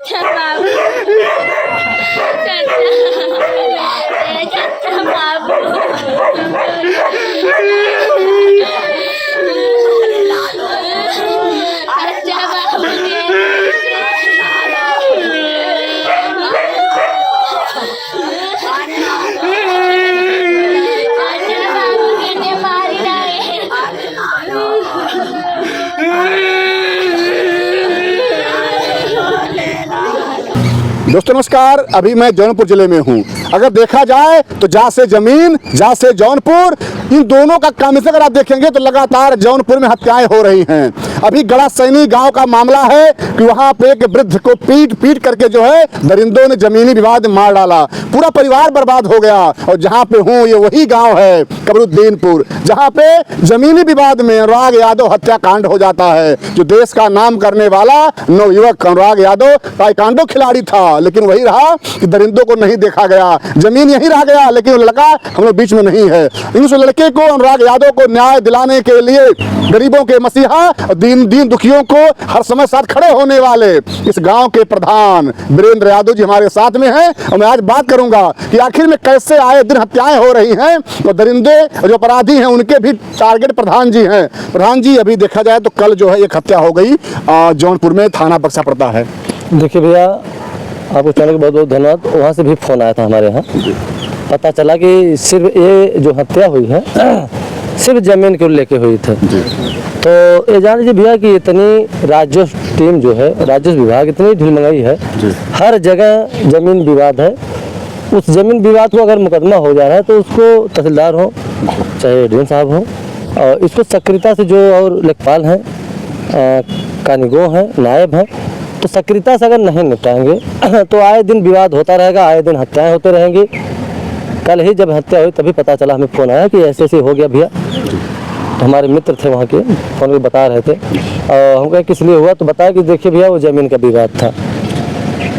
बाबू दोस्तों नमस्कार। अभी मैं जौनपुर जिले में हूँ। अगर देखा जाए तो जा से जमीन, जा से जौनपुर, इन दोनों का काम से अगर आप देखेंगे तो लगातार जौनपुर में हत्याएं हो रही हैं। अभी गड़ा सैनी गांव का मामला है कि वहां पे एक वृद्ध को पीट करके जो है दरिंदों ने जमीनी विवाद में मार डाला, पूरा परिवार बर्बाद हो गया। और जहां पे हूँ ये वही गाँव है कमरुद्दीनपुर, जहाँ पे जमीनी विवाद में अनुराग यादव हत्याकांड हो जाता है। जो देश का नाम करने वाला नवयुवक अनुराग यादव ताइक्वांडो खिलाड़ी था, लेकिन वही रहा कि दरिंदों को नहीं देखा गया, जमीन यही रह गया, लेकिन लड़का हम लोग बीच में नहीं है। इस लड़के को अनुराग यादव को न्याय दिलाने के लिए गरीबों के मसीहा, दीन दुखियों को हर समय साथ खड़े होने वाले इस गांव के प्रधान वीरेंद्र यादव जी हमारे साथ में हैं। और मैं आज बात करूंगा कि आखिर में कैसे आए दिन हत्याएं हो रही हैं और दरिंदे जो अपराधी हैं उनके भी टारगेट प्रधान जी हैं। प्रधान जी, अभी देखा जाए तो कल जो है एक हत्या हो गई जौनपुर में, थाना बक्सा पड़ता है। देखिए भैया, आपको चैनल का बहुत बहुत धन्यवाद। वहाँ से भी फ़ोन आया था हमारे यहाँ, पता चला कि सिर्फ ये जो हत्या हुई है सिर्फ ज़मीन को लेके हुई थी। तो ये जान लीजिए भैया कि इतनी राजस्व टीम जो है, राजस्व विभाग इतनी ढिलमगाई है, हर जगह ज़मीन विवाद है। उस ज़मीन विवाद को अगर मुकदमा हो जा रहा है तो उसको तहसीलदार हो चाहे डीएम साहब हो, और इसको सक्रियता से जो और लेखपाल हैं, कानूनगो हैं, नायब हैं, तो सक्रियता से अगर नहीं निपटाएंगे तो आए दिन विवाद होता रहेगा, आए दिन हत्याएं होते रहेंगी। कल ही जब हत्या हुई तभी पता चला, हमें फ़ोन आया कि ऐसे ऐसे हो गया भैया। तो हमारे मित्र थे वहाँ के, फ़ोन पे बता रहे थे और हम कहे किस लिए हुआ, तो बताया कि देखिए भैया वो ज़मीन का विवाद था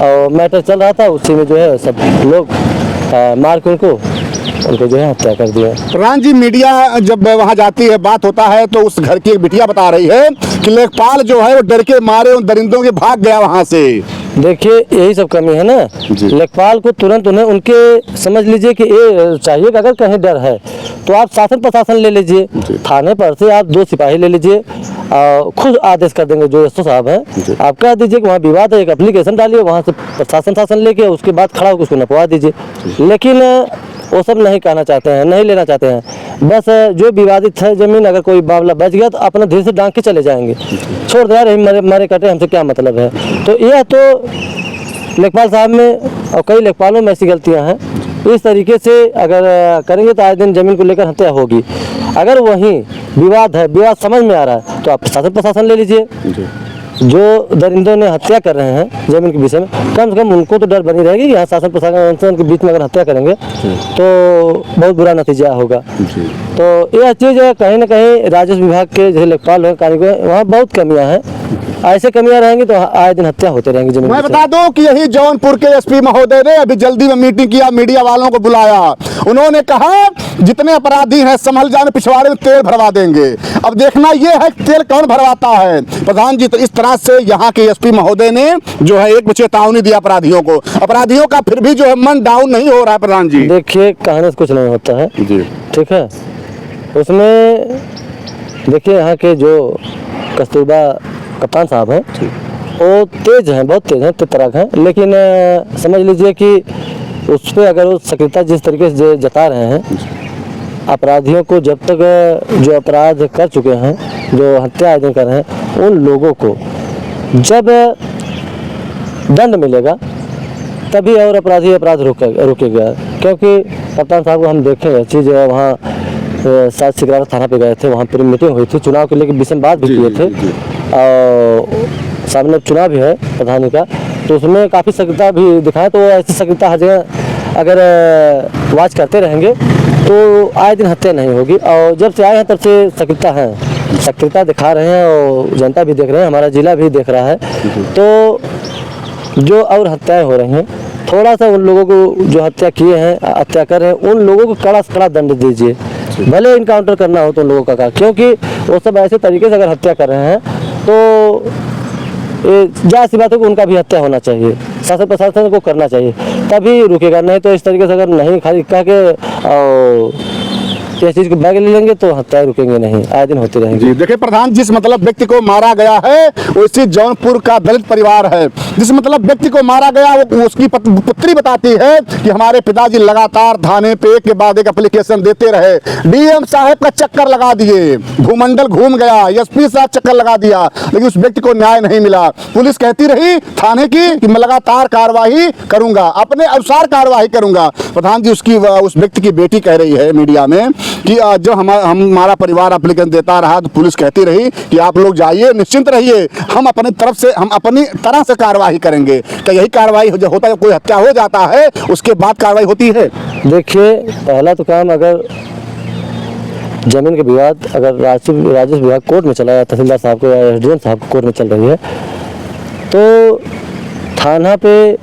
और मैटर चल रहा था, उसी में जो है सब लोग मार के उनको जो है हत्या कर दिया। प्रधान जी, मीडिया जब वहाँ जाती है, बात होता है, तो उस घर की एक बिटिया बता रही है कि लेखपाल जो है वो डर के मारे उन दरिंदों के भाग गया वहाँ से। देखिए यही सब कमी है ना, लेखपाल को तुरंत उन्हें उनके समझ लीजिए कि ये चाहिए कि अगर कहीं डर है तो आप शासन प्रशासन ले लीजिए, थाने पर से आप 2 सिपाही ले लीजिए, खुद आदेश कर देंगे जो एसओ साहब हैं, आप कह दीजिए कि वहाँ विवाद है, एक एप्लीकेशन डालिए, वहाँ से प्रशासन शासन लेके उसके बाद खड़ा होकर उसको नपवा दीजिए। लेकिन वो सब नहीं कहना चाहते हैं, नहीं लेना चाहते हैं। बस जो विवादित है ज़मीन, अगर कोई मामला बच गया तो अपना धीरे से डांग के चले जाएंगे, छोड़ दे यार मरे कटे, हमसे क्या मतलब है। तो यह तो लेखपाल साहब में और कई लेखपालों में ऐसी गलतियां हैं। इस तरीके से अगर करेंगे तो आए दिन ज़मीन को लेकर हत्या होगी। अगर वहीं विवाद है, विवाद समझ में आ रहा है, तो आप प्रशासन ले लीजिए। जो दरिंदों ने हत्या कर रहे हैं जमीन के विषय में, कम से कम उनको तो डर बनी रहेगी कि यहाँ शासन प्रशासन के बीच में अगर हत्या करेंगे तो बहुत बुरा नतीजा होगा। तो यह चीज़ कहीं ना कहीं राजस्व विभाग के जैसे लेखपाल है, कारीगर, वहाँ बहुत कमियाँ हैं। ऐसे कमियां रहेंगी तो आए दिन हत्या होते रहेंगे जमीन। मैं बता दूं कि यही जौनपुर के एसपी महोदय ने अभी जल्दी में मीटिंग किया, मीडिया वालों को बुलाया। उन्होंने कहा जितने अपराधी हैं संभल जाने, पिछवाड़े में तेल भरवा देंगे। अब देखना यह है तेल कौन भरवाता है। प्रधान जी, तो इस तरह से यहाँ के एसपी महोदय ने जो है एक चेतावनी दिया अपराधियों का फिर भी जो है मन डाउन नहीं हो रहा है। प्रधान जी देखिए, कहने से कुछ नहीं होता है जी, ठीक है। उसमें देखिए यहाँ के जो कस्तूरबा कप्तान साहब हैं वो तेज हैं, बहुत तेज हैं, तितरक हैं, लेकिन समझ लीजिए कि उस पर अगर वो सक्रियता जिस तरीके से जता रहे हैं, अपराधियों को जब तक जो अपराध कर चुके हैं, जो हत्या आदि कर रहे हैं, उन लोगों को जब दंड मिलेगा तभी और अपराध रुकेगा। क्योंकि कप्तान साहब को हम देखें चीज़, वहाँ साथ सिकरारा थाना पे गए थे, वहाँ पर मीटिंग हुई थी, चुनाव के लेकर विषय बात भी किए थे, और सामने चुनाव भी है प्रधानी का, तो उसमें काफ़ी सक्रियता भी दिखाए। तो ऐसी सक्रियता हर जगह अगर वाच करते रहेंगे तो आए दिन हत्या नहीं होगी। और जब से आए हैं तब से सक्रियता दिखा रहे हैं और जनता भी देख रहे हैं, हमारा जिला भी देख रहा है। तो जो और हत्याएं हो रही हैं, थोड़ा सा उन लोगों को जो हत्या किए हैं, हत्या कर रहे हैं, उन लोगों को कड़ा से कड़ा दंड दीजिए, भले इनकाउंटर करना हो तो उन लोगों का, क्योंकि वो सब ऐसे तरीके से अगर हत्या कर रहे हैं तो ये जायज़ सी बात है कि उनका भी हत्या होना चाहिए, शासन प्रशासन को करना चाहिए, तभी रुकेगा। नहीं तो इस तरीके से अगर नहीं खाली कह के और इस चीज़ को बैग ले लेंगे तो हत्याएं रुकेंगे नहीं, आए दिन होते रहेंगे। जी देखिए प्रधान, जिस मतलब व्यक्ति को मारा गया है उसी जौनपुर का दलित परिवार है। जिस मतलब व्यक्ति को मारा गया वो उसकी पुत्री बताती है कि हमारे पिताजी लगातार थाने पे एक के बाद एक एप्लीकेशन देते रहे, डीएम साहब का चक्कर लगा दिए, भूमंडल घूम गया, एसपी साहब चक्कर लगा दिया, लेकिन उस व्यक्ति को न्याय नहीं मिला। पुलिस कहती रही थाने की कि मैं लगातार कार्रवाई करूंगा, अपने अनुसार कार्रवाई करूंगा। प्रधान जी उस व्यक्ति की बेटी कह रही है मीडिया में कि जो हमारा परिवार एप्लीकेशन देता रहा तो पुलिस कहती रही कि आप लोग जाइए, निश्चिंत रहिए, हम अपनी तरफ से हम अपनी तरह से कार्रवाई करेंगे। क्या यही कार्रवाई होता है? कोई हत्या हो जाता है उसके बाद कार्रवाई होती है? देखिए पहला तो काम, अगर जमीन के विवाद अगर राजस्व विभाग कोर्ट में चला है, तहसीलदार साहब को या एसडीएम साहब को कोर्ट में चल रही है, तो थाना पे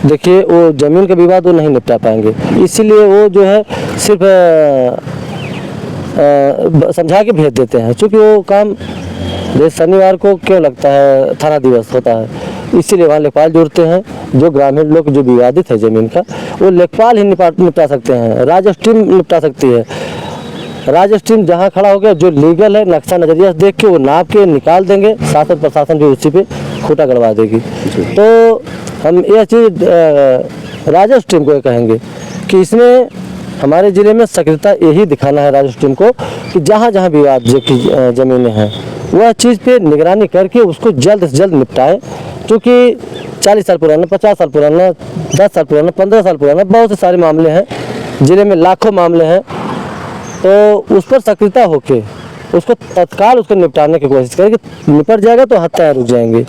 देखिए वो ज़मीन का विवाद वो नहीं निपटा पाएंगे, इसीलिए वो जो है सिर्फ समझा के भेज देते हैं। चूँकि वो काम जैसे शनिवार को क्यों लगता है, थाना दिवस होता है, इसीलिए वहाँ लेखपाल जुड़ते हैं। जो ग्रामीण लोग जो विवादित है ज़मीन का, वो लेखपाल ही निपटा सकते हैं, राजस्व टीम निपटा सकती है। राजस्व टीम जहाँ खड़ा हो गया, जो लीगल है नक्शा नज़रिया देख के वो नाप के निकाल देंगे, शासन प्रशासन भी उसी पे खूंटा गड़वा देगी। तो हम यह चीज़ राजस्व टीम को कहेंगे कि इसमें हमारे ज़िले में सक्रियता यही दिखाना है राजस्व टीम को कि जहाँ जहाँ विवाद की ज़मीनें हैं वह चीज़ पे निगरानी करके उसको जल्द से जल्द निपटाए। क्योंकि 40 साल पुराना, 50 साल पुराना, 10 साल पुराना, 15 साल पुराना बहुत से सारे मामले हैं, ज़िले में लाखों मामले हैं। तो उस पर सक्रियता होके उसको तत्काल उसको निपटाने की कोशिश करें कि निपट जाएगा तो हत्याएं रुक जाएंगी।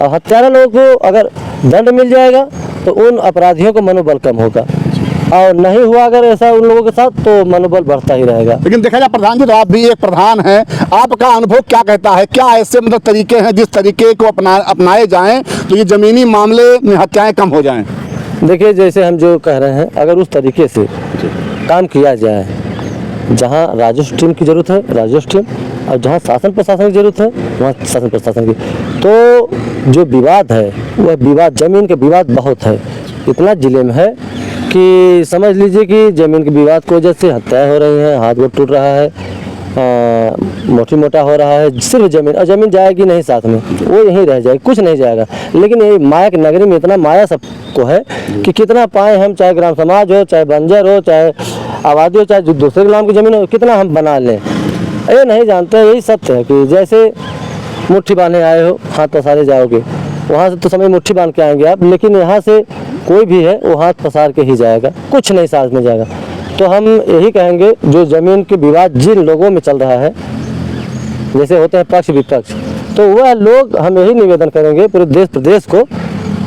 और हत्यारा लोगों को अगर दंड मिल जाएगा तो उन अपराधियों को मनोबल कम होगा, और नहीं हुआ अगर ऐसा उन लोगों के साथ तो मनोबल बढ़ता ही रहेगा। लेकिन देखा जाए प्रधान जी, तो आप भी एक प्रधान हैं, आपका अनुभव क्या कहता है? क्या ऐसे मतलब तरीके हैं जिस तरीके को अपनाए जाएं तो ये ज़मीनी मामले में हत्याएं कम हो जाएं? देखिए जैसे हम जो कह रहे हैं, अगर उस तरीके से काम किया जाए, जहाँ राजस्व टीम की ज़रूरत है राजस्व टीम, और जहाँ शासन प्रशासन की ज़रूरत है वहाँ शासन प्रशासन की, तो जो विवाद है वह विवाद, ज़मीन के विवाद बहुत है, इतना ज़िले में है कि समझ लीजिए कि ज़मीन के विवाद की वजह से हत्याएं हो रही हैं, हाथ गोड़ टूट रहा है, मोटी मोटा हो रहा है। सिर्फ ज़मीन, और ज़मीन जाएगी नहीं साथ में, वो यहीं रह जाएगी, कुछ नहीं जाएगा। लेकिन ये माया की नगरी में इतना माया सबको है कि कितना पाए हम, चाहे ग्राम समाज हो, चाहे बंजर हो, चाहे आबादी हो, चाहे दूसरे ग्राम की ज़मीन हो, कितना हम बना लें, ये नहीं जानते। यही सत्य है कि जैसे मुट्ठी बांधने आए हो, हाथ पसारे जाओगे, वहाँ से तो समय मुट्ठी बांध के आएंगे आप, लेकिन यहाँ से कोई भी है वो हाथ पसार के ही जाएगा, कुछ नहीं साथ में जाएगा। तो हम यही कहेंगे, जो ज़मीन के विवाद जिन लोगों में चल रहा है, जैसे होते हैं पक्ष विपक्ष, तो वह लोग, हम यही निवेदन करेंगे पूरे देश प्रदेश को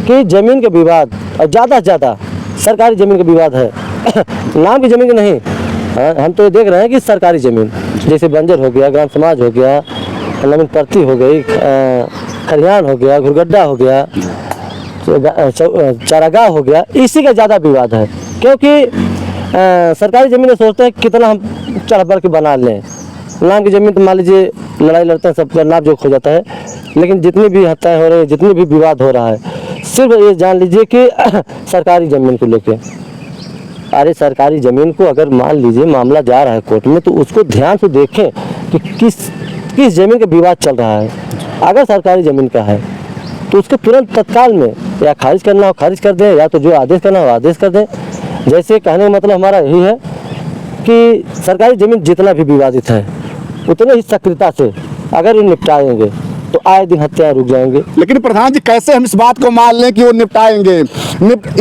कि ज़मीन के विवाद, और ज़्यादा से ज़्यादा सरकारी ज़मीन का विवाद है नाम की ज़मीन नहीं, हम तो देख रहे हैं कि सरकारी ज़मीन जैसे बंजर हो गया, ग्राम समाज हो गया, नवीन परती हो गई, खरियान हो गया, घुरगड्ढा हो गया, चारागाह हो गया, इसी का ज़्यादा विवाद है। क्योंकि सरकारी ज़मीन सोचते हैं कितना हम चढ़ बढ़ के बना लें, नाम की ज़मीन तो मान लीजिए लड़ाई लड़ते हैं, सबका नाप जोक हो जाता है। लेकिन जितनी भी हत्याएं हो रही है, जितनी भी विवाद हो रहा है, सिर्फ ये जान लीजिए कि सरकारी ज़मीन को लेके, अरे सरकारी ज़मीन को अगर मान लीजिए मामला जा रहा है कोर्ट में, तो उसको ध्यान से देखें कि किस ज़मीन का विवाद चल रहा है। अगर सरकारी ज़मीन का है तो उसको तुरंत तत्काल में या खारिज करना हो खारिज कर दें, या तो जो आदेश करना हो आदेश कर दें। जैसे कहने का मतलब हमारा यही है कि सरकारी ज़मीन जितना भी विवादित है उतने ही सक्रियता से अगर ये निपटाएंगे तो आए दिन हत्याएं रुक जाएंगे। लेकिन प्रधान जी, कैसे हम इस बात को मान लें कि वो निपटाएंगे?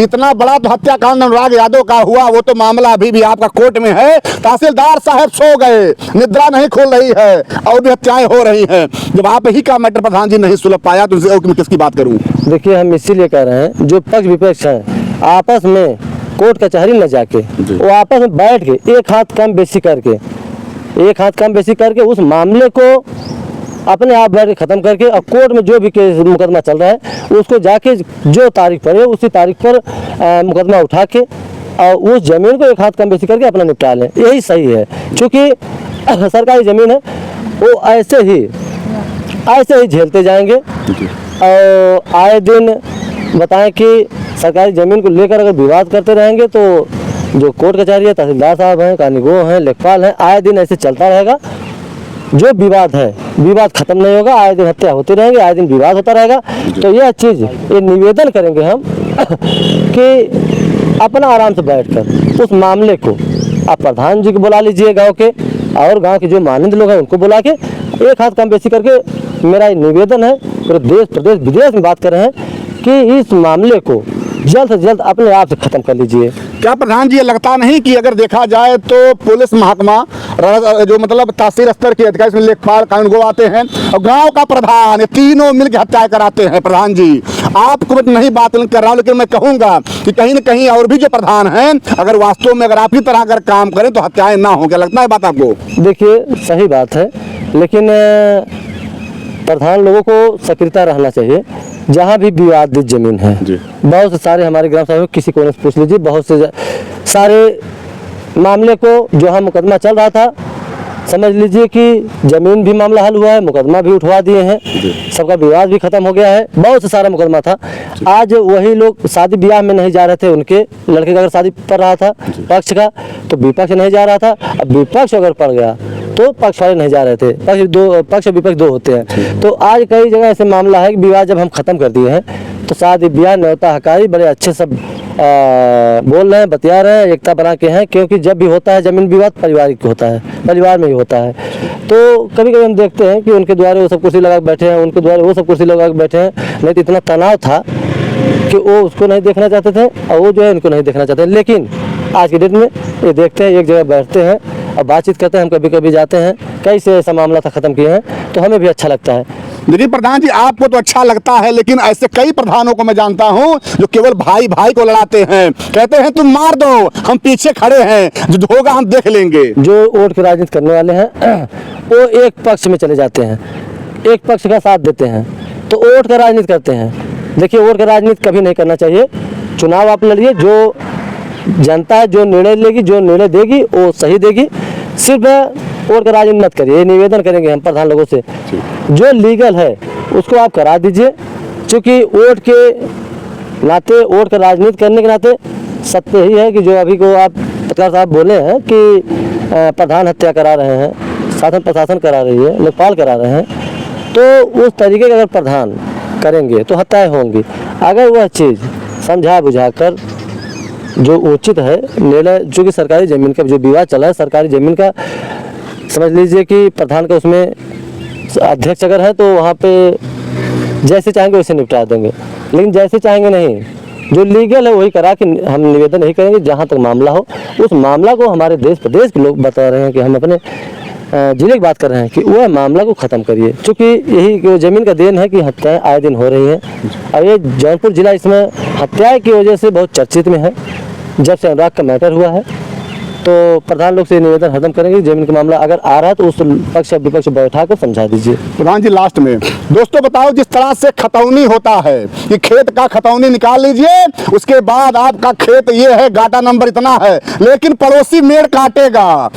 इतना बड़ा तो हत्याकांड अनुराग यादव का हुआ, वो तो मामला अभी भी आपका कोर्ट में है, तहसीलदार साहब सो गए, निद्रा नहीं खोल रही है, और भी हत्याएं हो रही हैं। जब आप ही का मैटर प्रधान जी नहीं सुलझ पाया तो मैं किसकी बात करूँ? देखिए हम इसीलिए कह रहे हैं, जो पक्ष विपक्ष हैं आपस में कोर्ट कचहरी न जाके, वो आपस में बैठ के एक हाथ कम बेसी करके उस मामले को अपने आप बैठ के ख़त्म करके, और कोर्ट में जो भी केस मुकदमा चल रहा है उसको जाके जो तारीख पर है उसी तारीख पर मुकदमा उठा के और उस ज़मीन को एक हाथ कम बेसी करके अपना निपटा लें, यही सही है। क्योंकि सरकारी ज़मीन है, वो ऐसे ही ऐसे ही झेलते जाएंगे। और आए दिन बताएं कि सरकारी ज़मीन को लेकर अगर विवाद करते रहेंगे तो जो कोर्ट कचहरी है, तहसीलदार साहब हैं, कानूनगो हैं, लेखपाल हैं, आए दिन ऐसे चलता रहेगा। जो विवाद है, विवाद खत्म नहीं होगा, आए दिन हत्या होती रहेंगे, आए दिन विवाद होता रहेगा। तो यह चीज़, ये निवेदन करेंगे हम कि अपना आराम से बैठकर उस मामले को आप प्रधान जी को बुला लीजिए गांव के, और गांव के जो मानंद लोग हैं उनको बुला के एक हाथ कम बेसी करके मेरा निवेदन है, पूरे देश प्रदेश विदेश में बात कर रहे हैं कि इस मामले को जल्द से जल्द अपने आप से ख़त्म कर लीजिए। क्या प्रधान जी ये लगता नहीं कि अगर देखा जाए तो पुलिस महकमा जो मतलब तहसील स्तर के अधिकारी, इसमें लेखपाल, कानूनगो आते हैं और गांव का प्रधान, ये तीनों मिलकर हत्याएं कराते हैं। प्रधान जी आपको मैं नहीं बात कर रहा हूँ, लेकिन मैं कहूँगा कि कहीं न कहीं और भी जो प्रधान हैं अगर वास्तव में अगर आपकी तरह अगर काम करें तो हत्याएं ना हो। क्या लगता है बात आपको? देखिए सही बात है, लेकिन प्रधान लोगों को सक्रियता रहना चाहिए। जहाँ भी विवादित ज़मीन है, बहुत से सारे हमारे ग्राम सभा में किसी कोने से पूछ लीजिए, बहुत से सारे मामले को जो हम मुकदमा चल रहा था, समझ लीजिए कि ज़मीन भी मामला हल हुआ है, मुकदमा भी उठवा दिए हैं, सबका विवाद भी ख़त्म हो गया है। बहुत से सारा मुकदमा था। आज वही लोग शादी ब्याह में नहीं जा रहे थे, उनके लड़के का अगर शादी पड़ रहा था पक्ष का, तो विपक्ष नहीं जा रहा था। अब विपक्ष अगर पड़ गया तो पक्ष वाले नहीं जा रहे थे। पक्ष विपक्ष दो होते हैं। तो आज कई जगह ऐसे मामला है कि विवाद जब हम ख़त्म कर दिए हैं तो शादी ब्याह, न्योता हकारी बड़े अच्छे सब बोल रहे हैं, बतिया रहे हैं, एकता बना के हैं। क्योंकि जब भी होता है ज़मीन विवाद पारिवारिक होता है, परिवार में ही होता है। तो कभी कभी हम देखते हैं कि उनके द्वारा वो सब कुर्सी लगा के बैठे हैं, उनके द्वारा वो सब कुर्सी लगा के बैठे हैं। नहीं तो इतना तनाव था कि वो उसको नहीं देखना चाहते थे और वो जो है इनको नहीं देखना चाहते। लेकिन आज की डेट में ये देखते हैं, एक जगह बैठते हैं और बातचीत करते हैं। हम कभी कभी जाते हैं, कैसे ऐसा मामला था ख़त्म किए हैं, तो हमें भी अच्छा लगता है। देखिए प्रधान जी आपको तो अच्छा लगता है, लेकिन ऐसे कई प्रधानों को मैं जानता हूं जो केवल भाई भाई को लड़ाते हैं, कहते हैं तुम मार दो, हम पीछे खड़े हैं, जो होगा हम देख लेंगे। जो वोट की राजनीति करने वाले हैं वो एक पक्ष में चले जाते हैं, एक पक्ष का साथ देते हैं, तो वोट का राजनीति करते हैं। देखिए वोट का राजनीति कभी नहीं करना चाहिए। चुनाव आप लड़िए, जो जनता है जो निर्णय लेगी, जो निर्णय देगी वो सही देगी। सिर्फ वोट का राजनीति मत करिए, ये निवेदन करेंगे हम प्रधान लोगों से। जो लीगल है उसको आप करा दीजिए, क्योंकि वोट के नाते, वोट का राजनीति करने के नाते सत्य ही है कि जो अभी को आप पत्रकार साहब बोले हैं कि प्रधान हत्या करा रहे हैं, शासन प्रशासन करा रही है, लेखपाल करा रहे हैं, तो उस तरीके का अगर प्रधान करेंगे तो हत्याएँ होंगी। अगर वह चीज़ समझा बुझा कर जो उचित है निर्णय, जो कि सरकारी ज़मीन का जो विवाद चला है, सरकारी ज़मीन का समझ लीजिए कि प्रधान का उसमें अध्यक्ष अगर है तो वहाँ पे जैसे चाहेंगे वैसे निपटा देंगे। लेकिन जैसे चाहेंगे नहीं, जो लीगल है वही करा कि हम निवेदन नहीं करेंगे। जहाँ तक मामला हो, उस मामला को हमारे देश प्रदेश के लोग बता रहे हैं कि हम अपने जिले की बात कर रहे हैं कि वह मामला को ख़त्म करिए, क्योंकि यही ज़मीन का देन है कि हत्याएँ आए दिन हो रही हैं। और ये जौनपुर जिला इसमें हत्याएँ की वजह से बहुत चर्चित में है। जब से अनुराग का मैटर हुआ है तो प्रधान लोग से निवेदन खत्म करेंगे। जमीन का मामला अगर आ रहा है तो उस पक्ष विपक्ष बैठा कर समझा दीजिए। प्रधान जी लास्ट में दोस्तों बताओ, जिस तरह से खतौनी होता है कि खेत का खतौनी निकाल लीजिए, उसके बाद आपका खेत ये है, गाटा नंबर इतना है, लेकिन पड़ोसी मेड़ काटेगा,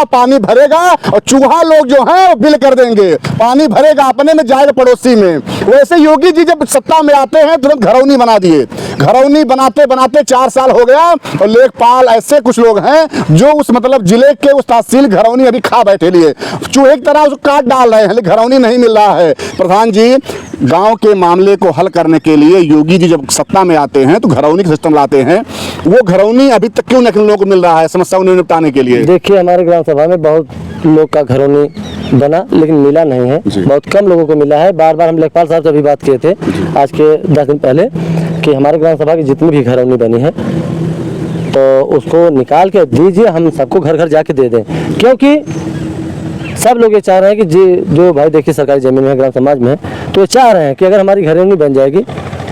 पानी भरेगा और चूहा लोग जो है वो बिल कर देंगे, पानी भरेगा अपने में जाएगा पड़ोसी में। वैसे योगी जी जब सत्ता में आते हैं तुरंत घरौनी बना दिए। घरौनी बनाते बनाते 4 साल हो गया और लेखपाल ऐसे कुछ लोग हैं जो उस मतलब जिले के उस तहसील घरौनी अभी खा बैठे लिए, चूहे की तरह उसको काट डाल रहे हैं, लेकिन घरौनी नहीं मिल रहा है। प्रधान जी गांव के मामले को हल करने के लिए योगी जी जब सत्ता में आते हैं तो घरौनी का सिस्टम लाते हैं, वो घरौनी अभी तक क्यों नहीं लोगों को मिल रहा है समस्याओं को निपटाने के लिए? देखिए हमारे ग्राम सभा में बहुत लोग का घरौनी बना, लेकिन मिला नहीं है, बहुत कम लोगों को मिला है। बार बार हम लेखपाल साहब से भी बात किए थे आज के 10 दिन पहले कि हमारे ग्राम सभा की जितनी भी घरौनी बनी है तो उसको निकाल के दीजिए, हम सबको घर घर जाके दे दें। क्योंकि सब लोग ये चाह रहे हैं कि जो भाई देखिए सरकारी ज़मीन में ग्राम समाज में, तो ये चाह रहे हैं कि अगर हमारी घरौनी बन जाएगी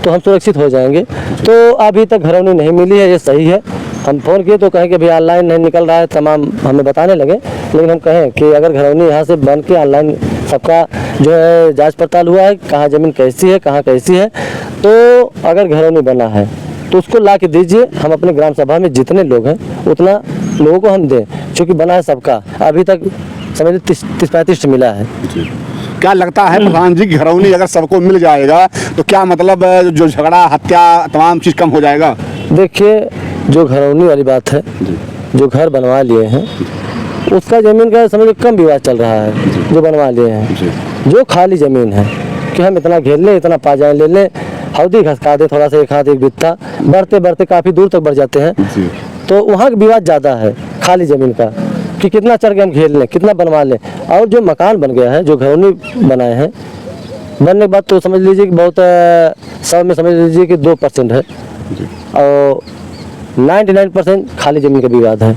तो हम सुरक्षित हो जाएंगे। तो अभी तक घरौनी नहीं मिली है, ये सही है। हम फ़ोन किए तो कहें कि भाई ऑनलाइन नहीं निकल रहा है, तमाम हमें बताने लगे। लेकिन हम कहें कि अगर घरौनी यहाँ से बन के ऑनलाइन सबका जो है जांच पड़ताल हुआ है, कहाँ ज़मीन कैसी है, कहाँ कैसी है, तो अगर घरौनी बना है तो उसको ला के दीजिए। हम अपने ग्राम सभा में जितने लोग हैं उतना लोगों को हम दें, क्योंकि बना है सबका। अभी तक समझ 30-35 मिला है। क्या लगता है प्रधान जी, घरौनी अगर सबको मिल जाएगा तो क्या मतलब जो झगड़ा हत्या तमाम चीज़ कम हो जाएगा? देखिए, जो घरौनी वाली बात है, जो घर बनवा लिए हैं उसका ज़मीन का समझ कम विवाद चल रहा है। जो बनवा लिए हैं, जो खाली ज़मीन है कि हम इतना घेर लें, इतना पा जाए ले लें, हौदी घसका दें थोड़ा सा, एक हाथ एक बित्ता, बढ़ते बढ़ते काफ़ी दूर तक बढ़ जाते हैं, तो वहाँ विवाद ज़्यादा है खाली ज़मीन का कि कितना चढ़ के हम घेर लें, कितना बनवा लें। और जो मकान बन गया है, जो घरौनी बनाए हैं, बनने के बाद तो समझ लीजिए कि बहुत 100 में समझ लीजिए कि 2% है और 99% खाली ज़मीन का विवाद है।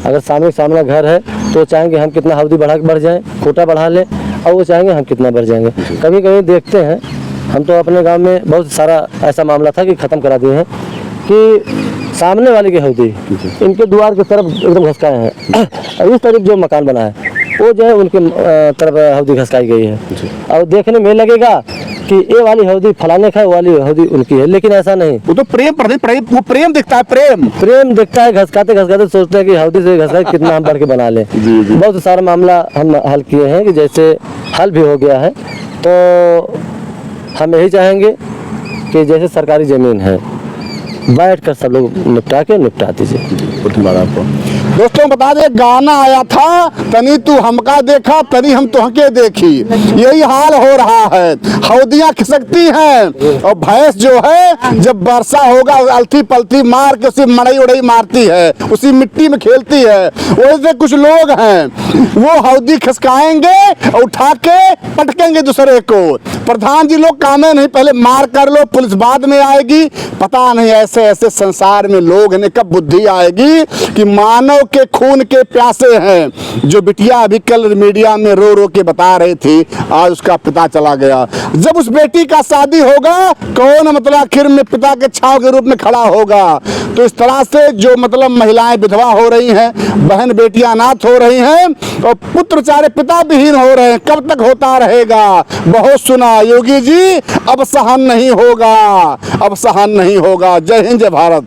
अगर सामने घर है तो चाहेंगे हम कितना हौदी बढ़ जाएं, कोटा बढ़ा लें, और वो चाहेंगे हम कितना बढ़ जाएंगे। कभी कभी देखते हैं, हम तो अपने गांव में बहुत सारा ऐसा मामला था कि ख़त्म करा दिए हैं कि सामने वाले की हौदी इनके द्वार की तरफ एकदम घसकाए हैं और इस तरफ जो मकान बना है वो जो है उनके तरफ हौदी घसकाई गई है। और देखने में लगेगा कि ये वाली हौदी फलाने का, वाली हौदी उनकी है, लेकिन ऐसा नहीं। वो तो वो प्रेम दिखता है, प्रेम दिखता है। घसकाते घसकाते सोचते हैं कि हौदी से घसका कितना हम बढ़ के बना लें। बहुत सारा मामला हम हल किए हैं कि जैसे हल भी हो गया है। तो हम यही चाहेंगे कि जैसे सरकारी ज़मीन है, बैठ कर सब लोग निपटा दीजिए। धन्यवाद आपको। दोस्तों बता दे, गाना आया था, तनी तू हमका देखा तनी हम तुहके देखी, यही हाल हो रहा है। हौदियां खिसकती हैं और भैंस जो है जब वर्षा होगा अलती पलती मार के उसी मड़ई उड़ई मारती है, उसी मिट्टी में खेलती है। वैसे कुछ लोग हैं, वो हौदी खिसकाएंगे और उठा के पटकेंगे दूसरे को। प्रधान जी लोग कामे नहीं, पहले मार कर लो, पुलिस बाद में आएगी। पता नहीं ऐसे ऐसे संसार में लोग हैं, कब बुद्धि आएगी कि मानव के खून के प्यासे हैं। जो बिटिया अभी कल मीडिया में रो रो के बता रही थी, आज उसका पिता चला गया। जब उस बेटी का शादी होगा, कौन मतलब आखिर में पिता के छाव के रूप में खड़ा होगा? तो इस तरह से जो मतलब महिलाएं विधवा हो रही हैं, बहन बेटियां अनाथ हो रही हैं और पुत्र चारे पिता विहीन हो रहे हैं। कब तक होता रहेगा? बहुत सुना योगी जी, अब सहन नहीं होगा, अब सहन नहीं होगा। जय हिंद, जय भारत।